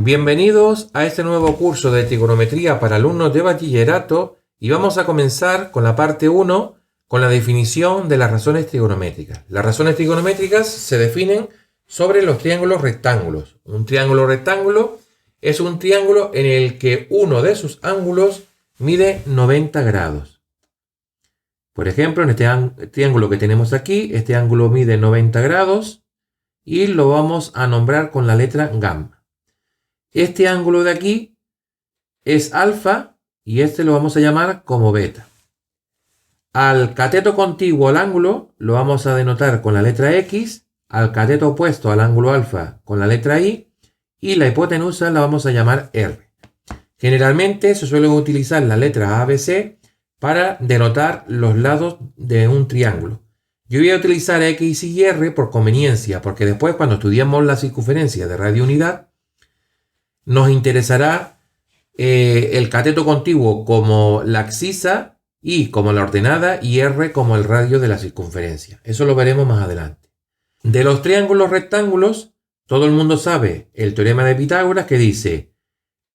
Bienvenidos a este nuevo curso de trigonometría para alumnos de bachillerato y vamos a comenzar con la parte 1 con la definición de las razones trigonométricas. Las razones trigonométricas se definen sobre los triángulos rectángulos. Un triángulo rectángulo es un triángulo en el que uno de sus ángulos mide 90 grados. Por ejemplo, en este triángulo que tenemos aquí, este ángulo mide 90 grados y lo vamos a nombrar con la letra gamma. Este ángulo de aquí es alfa y este lo vamos a llamar como beta. Al cateto contiguo al ángulo lo vamos a denotar con la letra X, al cateto opuesto al ángulo alfa con la letra Y y la hipotenusa la vamos a llamar R. Generalmente se suele utilizar la letra ABC para denotar los lados de un triángulo. Yo voy a utilizar X y R por conveniencia, porque después cuando estudiemos la circunferencia de radio unidad, nos interesará el cateto contiguo como la abscisa, Y como la ordenada y R como el radio de la circunferencia. Eso lo veremos más adelante. De los triángulos rectángulos, todo el mundo sabe el teorema de Pitágoras que dice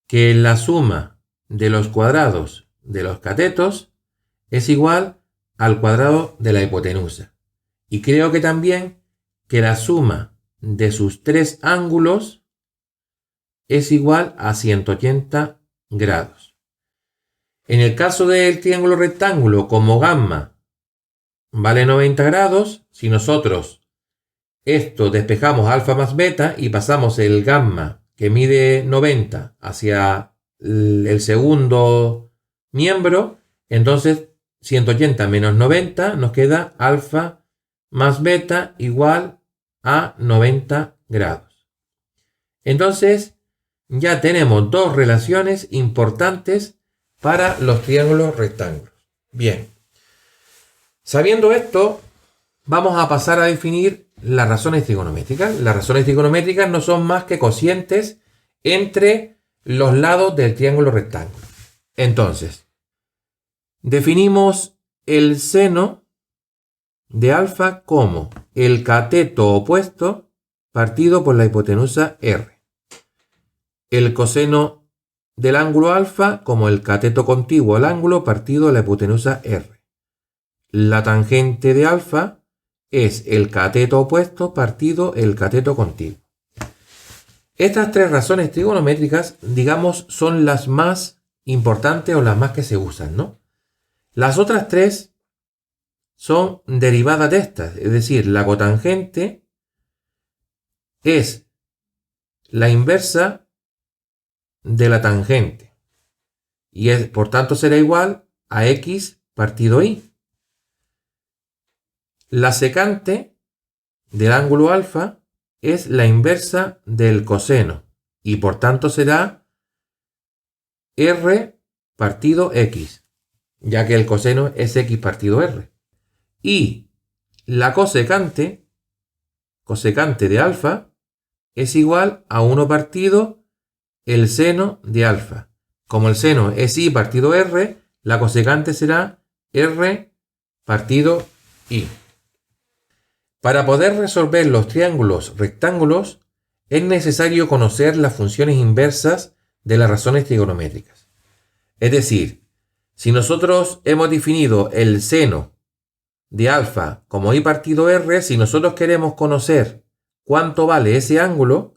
que la suma de los cuadrados de los catetos es igual al cuadrado de la hipotenusa. Y creo que también que la suma de sus tres ángulos es igual a 180 grados. En el caso del triángulo rectángulo, como gamma vale 90 grados, si nosotros esto despejamos alfa más beta y pasamos el gamma que mide 90 hacia el segundo miembro, entonces 180 menos 90 nos queda alfa más beta igual a 90 grados. Entonces, ya tenemos dos relaciones importantes para los triángulos rectángulos. Bien, sabiendo esto, vamos a pasar a definir las razones trigonométricas. Las razones trigonométricas no son más que cocientes entre los lados del triángulo rectángulo. Entonces, definimos el seno de alfa como el cateto opuesto partido por la hipotenusa R. El coseno del ángulo alfa como el cateto contiguo al ángulo partido de la hipotenusa R. La tangente de alfa es el cateto opuesto partido el cateto contiguo. Estas tres razones trigonométricas, digamos, son las más importantes o las más que se usan, ¿no? Las otras tres son derivadas de estas, es decir, la cotangente es la inversa de la tangente y por tanto será igual a X partido Y. La secante del ángulo alfa es la inversa del coseno y por tanto será R partido X, ya que el coseno es X partido R. Y la cosecante de alfa es igual a 1 partido el seno de alfa. Como el seno es Y partido R, la cosecante será R partido Y. Para poder resolver los triángulos rectángulos, es necesario conocer las funciones inversas de las razones trigonométricas. Es decir, si nosotros hemos definido el seno de alfa como Y partido R, si nosotros queremos conocer cuánto vale ese ángulo,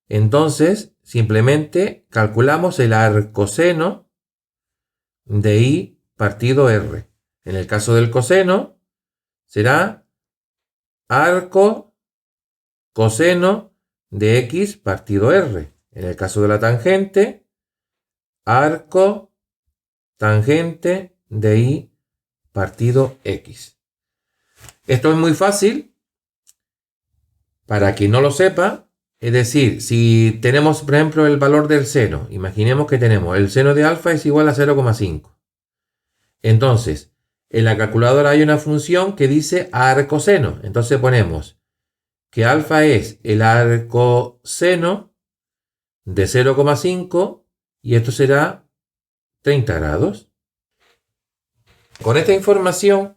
entonces simplemente calculamos el arcoseno de Y partido R. En el caso del coseno será arco coseno de X partido R. En el caso de la tangente, arco tangente de Y partido X. Esto es muy fácil para quien no lo sepa. Es decir, si tenemos, por ejemplo, el valor del seno, imaginemos que tenemos el seno de alfa es igual a 0,5. Entonces, en la calculadora hay una función que dice arcoseno. Entonces ponemos que alfa es el arcoseno de 0,5 y esto será 30 grados. Con esta información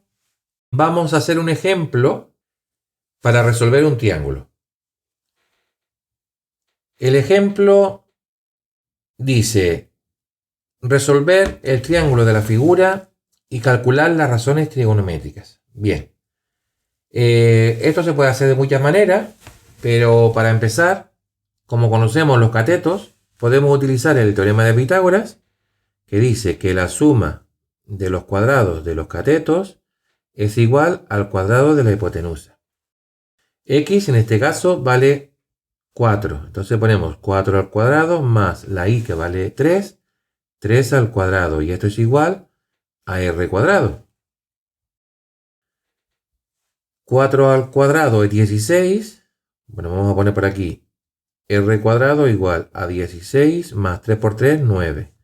vamos a hacer un ejemplo para resolver un triángulo. El ejemplo dice resolver el triángulo de la figura y calcular las razones trigonométricas. Bien, esto se puede hacer de muchas maneras, pero para empezar, como conocemos los catetos, podemos utilizar el teorema de Pitágoras, que dice que la suma de los cuadrados de los catetos es igual al cuadrado de la hipotenusa. X en este caso vale 4. Entonces ponemos 4 al cuadrado más la y que vale 3, 3 al cuadrado. Y esto es igual a r cuadrado. 4 al cuadrado es 16. Bueno, vamos a poner por aquí r cuadrado igual a 16 más 3 por 3, 9.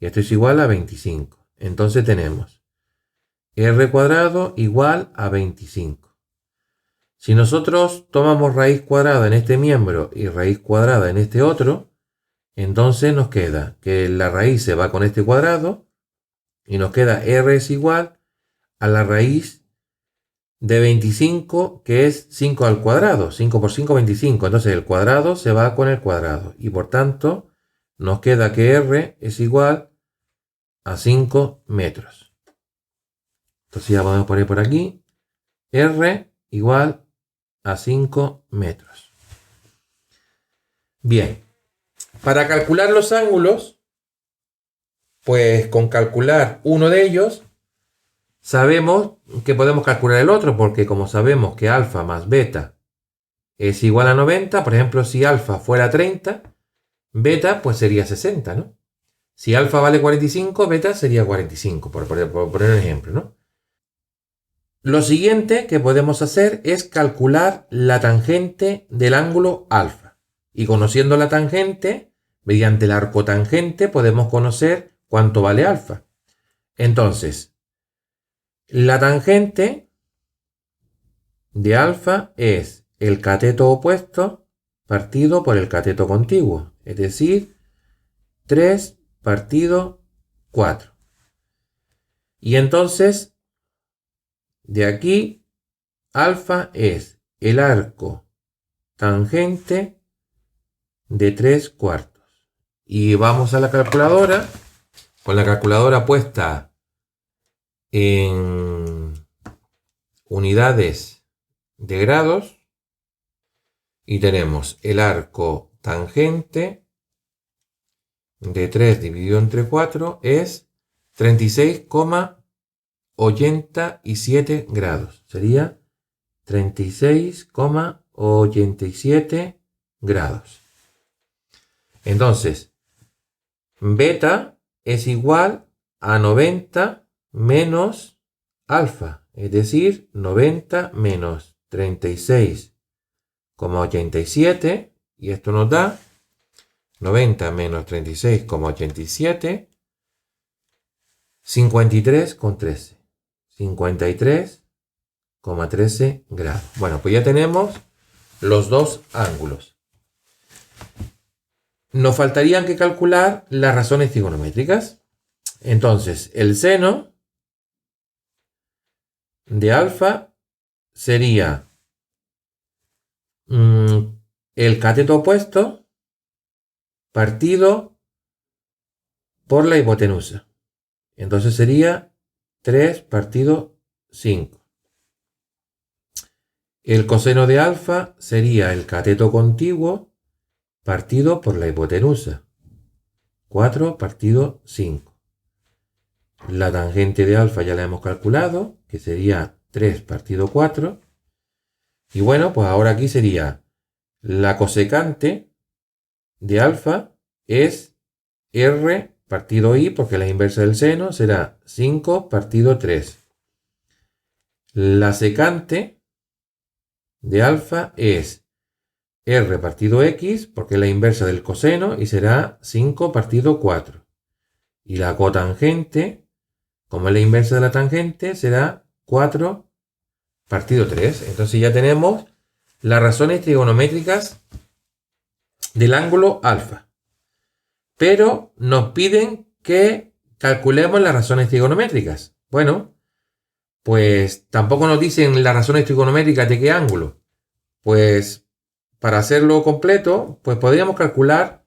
Y esto es igual a 25. Entonces tenemos r cuadrado igual a 25. Si nosotros tomamos raíz cuadrada en este miembro y raíz cuadrada en este otro, entonces nos queda que la raíz se va con este cuadrado y nos queda r es igual a la raíz de 25, que es 5 al cuadrado. 5 por 5, 25. Entonces el cuadrado se va con el cuadrado y por tanto nos queda que r es igual a 5 metros. Entonces ya podemos poner por aquí r igual a 5 metros. Bien, para calcular los ángulos, pues con calcular uno de ellos, sabemos que podemos calcular el otro, porque como sabemos que alfa más beta es igual a 90, por ejemplo, si alfa fuera 30, beta pues sería 60, ¿no? Si alfa vale 45, beta sería 45, por poner un ejemplo, ¿no? Lo siguiente que podemos hacer es calcular la tangente del ángulo alfa. Y conociendo la tangente, mediante el arco tangente podemos conocer cuánto vale alfa. Entonces, la tangente de alfa es el cateto opuesto partido por el cateto contiguo, es decir, 3 partido 4. Y entonces, de aquí, alfa es el arco tangente de 3 cuartos. Y vamos a la calculadora, con la calculadora puesta en unidades de grados, y tenemos el arco tangente de 3 dividido entre 4 es 36,87 grados. Sería 36,87 grados. Entonces, beta es igual a 90 menos alfa, es decir, 90 menos 36,87, y esto nos da 90 menos 36,87, 53,13. 53,13 grados. Bueno, pues ya tenemos los dos ángulos. Nos faltarían que calcular las razones trigonométricas. Entonces, el seno de alfa sería el cateto opuesto partido por la hipotenusa. Entonces sería 3 partido 5. El coseno de alfa sería el cateto contiguo partido por la hipotenusa. 4 partido 5. La tangente de alfa ya la hemos calculado, que sería 3 partido 4. Y bueno, pues ahora aquí sería la cosecante de alfa es r partido i, porque la inversa del seno será 5 partido 3. La secante de alfa es r partido x, porque es la inversa del coseno, y será 5 partido 4. Y la cotangente, como es la inversa de la tangente, será 4 partido 3. Entonces ya tenemos las razones trigonométricas del ángulo alfa. Pero nos piden que calculemos las razones trigonométricas. Bueno, pues tampoco nos dicen las razones trigonométricas de qué ángulo. Pues para hacerlo completo, pues podríamos calcular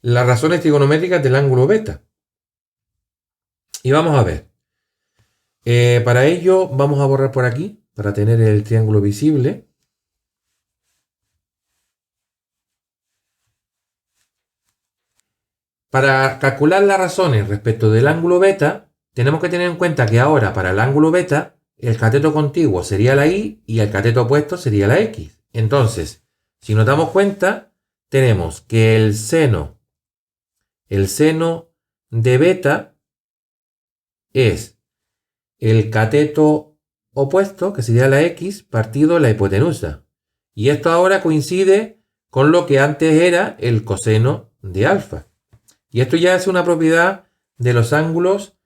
las razones trigonométricas del ángulo beta. Y vamos a ver. Para ello vamos a borrar por aquí, para tener el triángulo visible. Para calcular las razones respecto del ángulo beta, tenemos que tener en cuenta que ahora para el ángulo beta, el cateto contiguo sería la y y el cateto opuesto sería la x. Entonces, si nos damos cuenta, tenemos que el seno de beta es el cateto opuesto, que sería la x, partido la hipotenusa. Y esto ahora coincide con lo que antes era el coseno de alfa. Y esto ya es una propiedad de los ángulos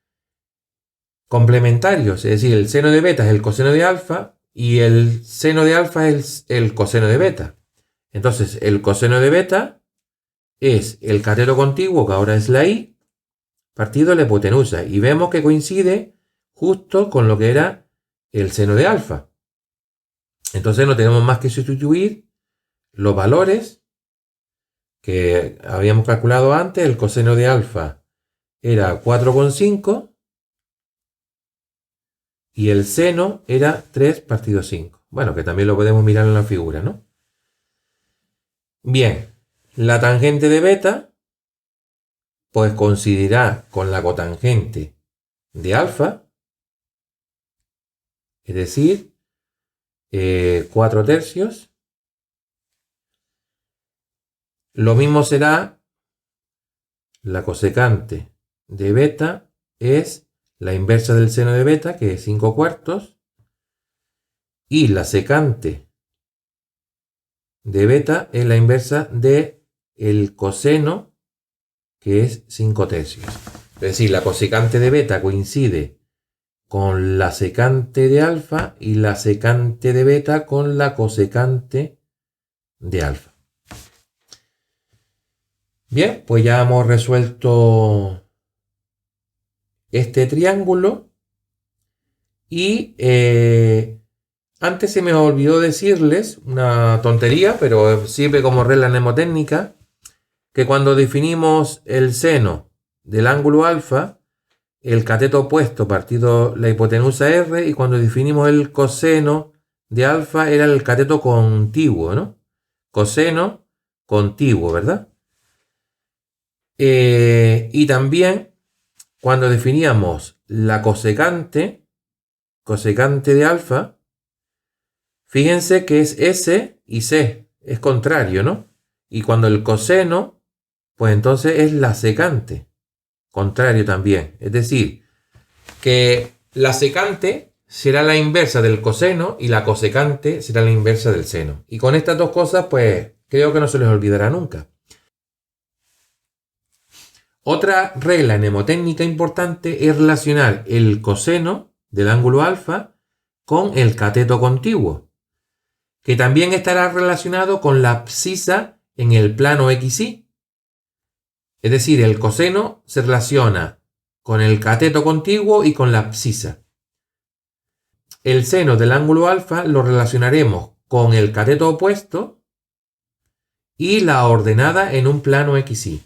complementarios. Es decir, el seno de beta es el coseno de alfa y el seno de alfa es el coseno de beta. Entonces, el coseno de beta es el cateto contiguo, que ahora es la y, partido la hipotenusa. Y vemos que coincide justo con lo que era el seno de alfa. Entonces no tenemos más que sustituir los valores que habíamos calculado antes. El coseno de alfa era 4,5 y el seno era 3 partido 5. Bueno, que también lo podemos mirar en la figura, ¿no? Bien, la tangente de beta pues coincidirá con la cotangente de alfa, es decir, 4 tercios. Lo mismo será la cosecante de beta, es la inversa del seno de beta, que es 5 cuartos, y la secante de beta es la inversa de el coseno, que es 5 tercios. Es decir, la cosecante de beta coincide con la secante de alfa y la secante de beta con la cosecante de alfa. Bien, pues ya hemos resuelto este triángulo y antes se me olvidó decirles una tontería, pero sirve como regla mnemotécnica, que cuando definimos el seno del ángulo alfa, el cateto opuesto partido la hipotenusa r, y cuando definimos el coseno de alfa era el cateto contiguo, ¿no? Coseno contiguo, ¿verdad? Y también cuando definíamos la cosecante de alfa, fíjense que es S y C, es contrario, ¿no? Y cuando el coseno, pues entonces es la secante, contrario también. Es decir, que la secante será la inversa del coseno y la cosecante será la inversa del seno. Y con estas dos cosas, pues creo que no se les olvidará nunca. Otra regla mnemotécnica importante es relacionar el coseno del ángulo alfa con el cateto contiguo, que también estará relacionado con la abscisa en el plano XY. Es decir, el coseno se relaciona con el cateto contiguo y con la abscisa. El seno del ángulo alfa lo relacionaremos con el cateto opuesto y la ordenada en un plano XY.